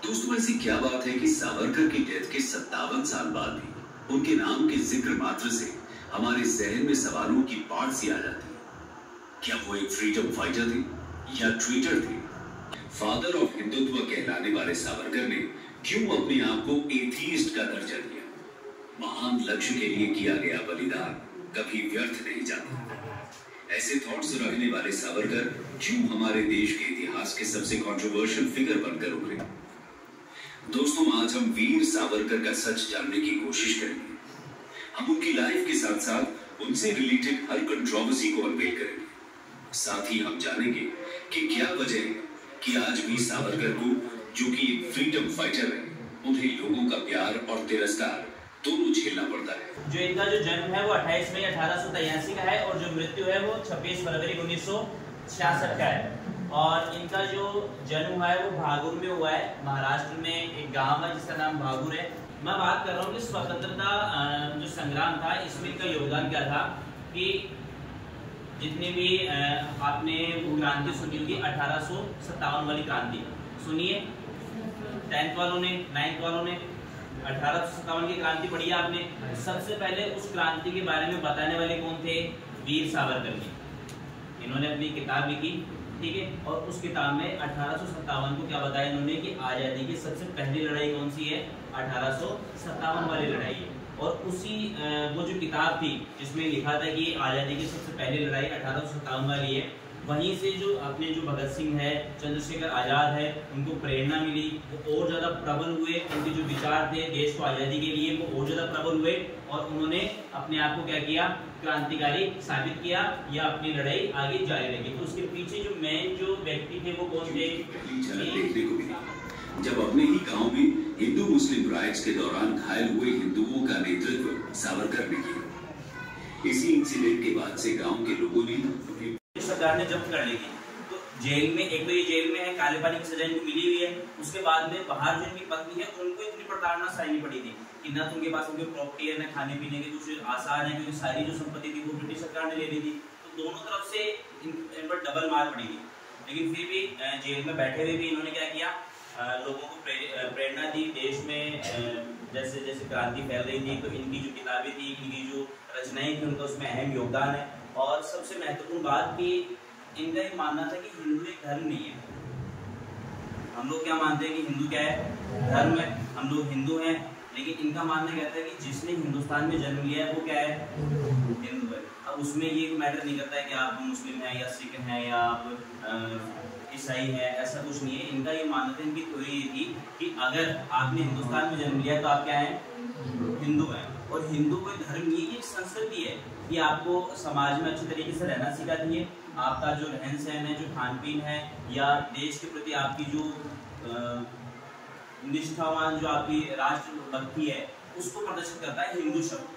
दोस्तों, ऐसी क्या बात है कि सावरकर की डेथ के 57 साल बाद भी उनके नाम के जिक्र मात्र से हमारे जहन में सवालों की बाढ़ सी आ जाती है। क्या वो एक फ्रीडम फाइटर थे या ट्वीटर थे? फादर ऑफ हिंदुत्व कहलाने वाले सावरकर ने क्यों अपने आप को एथीस्ट का दर्जा दिया? महान लक्ष्य के लिए किया गया बलिदान कभी व्यर्थ नहीं जाता। ऐसे थॉट्स रखने वाले सावरकर क्यों हमारे देश के इतिहास के सबसे कंट्रोवर्शियल फिगर बनकर उभरे? दोस्तों, आज हम वीर सावरकर का सच जानने की कोशिश करेंगे। हम उनकी लाइफ के साथ साथ उनसे रिलेटेड हर कंट्रोवर्सी को अनवेल करेंगे। साथ ही हम जानेंगे कि क्या वजह है कि आज भी सावरकर को, जो कि एक फ्रीडम फाइटर है, उन्हें लोगों का प्यार और तिरस्कार दोनों झेलना पड़ता है। जो इनका जो जन्म है वो 28 मई 1883 का है और जो मृत्यु है वो 26 फरवरी 1966 का है। और इनका जो जन्म हुआ है वो भागुर में हुआ है, महाराष्ट्र में एक गांव है जिसका नाम भागुर है। मैं बात कर रहा हूँ कि स्वतंत्रता जो संग्राम था इसमें इनका योगदान क्या था कि जितनी भी आपने क्रांति सुनी होगी 1857 वाली क्रांति सुनिए, 10th वालों ने, 9th वालों ने 1857 की क्रांति पढ़ी है आपने। सबसे पहले उस क्रांति के बारे में बताने वाले कौन थे? वीर सावरकर जी। इन्होंने अपनी किताब लिखी, ठीक है, और उस किताब में 1857 को क्या बताया इन्होंने कि आज़ादी की सबसे पहली लड़ाई कौन सी है? 1857 वाली लड़ाई है। और उसी वो जो किताब थी जिसमें लिखा था कि आज़ादी की सबसे पहली लड़ाई 1857 वाली है, वहीं से जो अपने जो भगत सिंह है, चंद्रशेखर आज़ाद है, उनको प्रेरणा मिली, वो और ज़्यादा प्रबल हुए। उनके जो विचार थे देश को आज़ादी के लिए वो और ज़्यादा प्रबल हुए और उन्होंने अपने आप को क्या किया? क्रांतिकारी साबित किया या अपनी लड़ाई आगे जारी रखी। तो उसके पीछे जो मेन जो व्यक्ति थे वो कौन थे? देखने को मिली जब अपने ही गांव में हिंदू मुस्लिम राइट्स के दौरान घायल हुए हिंदुओं का नेतृत्व सावरकर ने किया। इसी इंसिडेंट के बाद से गांव के लोगों ने सरकार ने जब्त कर ली थी। तो जेल में, एक तो ये जेल में है, काले पानी की सजा इनको मिली हुई है। उसके बाद में बाहर जो इनकी पत्नी है उनको इतनी प्रताड़ना सहनी पड़ी थी कि ना तो उनके पास उनकी प्रॉपर्टी है, ना खाने पीने के दूसरे आसार है, क्योंकि सारी जो संपत्ति थी वो ब्रिटिश सरकार ने ले ली थी। तो दोनों तरफ से इन पर डबल मार पड़ी थी। लेकिन फिर भी जेल में बैठे हुए भी इन्होंने क्या किया? लोगों को प्रेरणा दी। देश में जैसे जैसे क्रांति फैल रही थी तो इनकी जो किताबें थी, इनकी जो रचनाएं थी, उनका उसमें अहम योगदान है। और सबसे महत्वपूर्ण बात कि इनका ये मानना था कि हिंदू एक धर्म नहीं है। हम लोग क्या मानते हैं कि हिंदू क्या है? धर्म है। हम लोग हिंदू हैं, लेकिन इनका मानना कहता है कि जिसने हिंदुस्तान में जन्म लिया है वो क्या है? हिंदू है। अब उसमें ये मैटर नहीं करता है कि आप मुस्लिम हैं या सिख हैं या आप ईसाई है, ऐसा कुछ नहीं है। इनका ये मानना था, इनकी थ्योरी ये थी कि अगर आपने हिंदुस्तान में जन्म लिया तो आप क्या हैं? हिंदू हैं। और हिंदू कोई धर्म नहीं है, एक संस्कृति है कि आपको समाज में अच्छी तरीके से रहना सिखाती है। आपका जो रहन सहन है, जो खान पीन है, या देश के प्रति आपकी जो निष्ठावान जो आपकी राष्ट्र भक्ति है, उसको प्रदर्शित करता है हिंदू शब्द।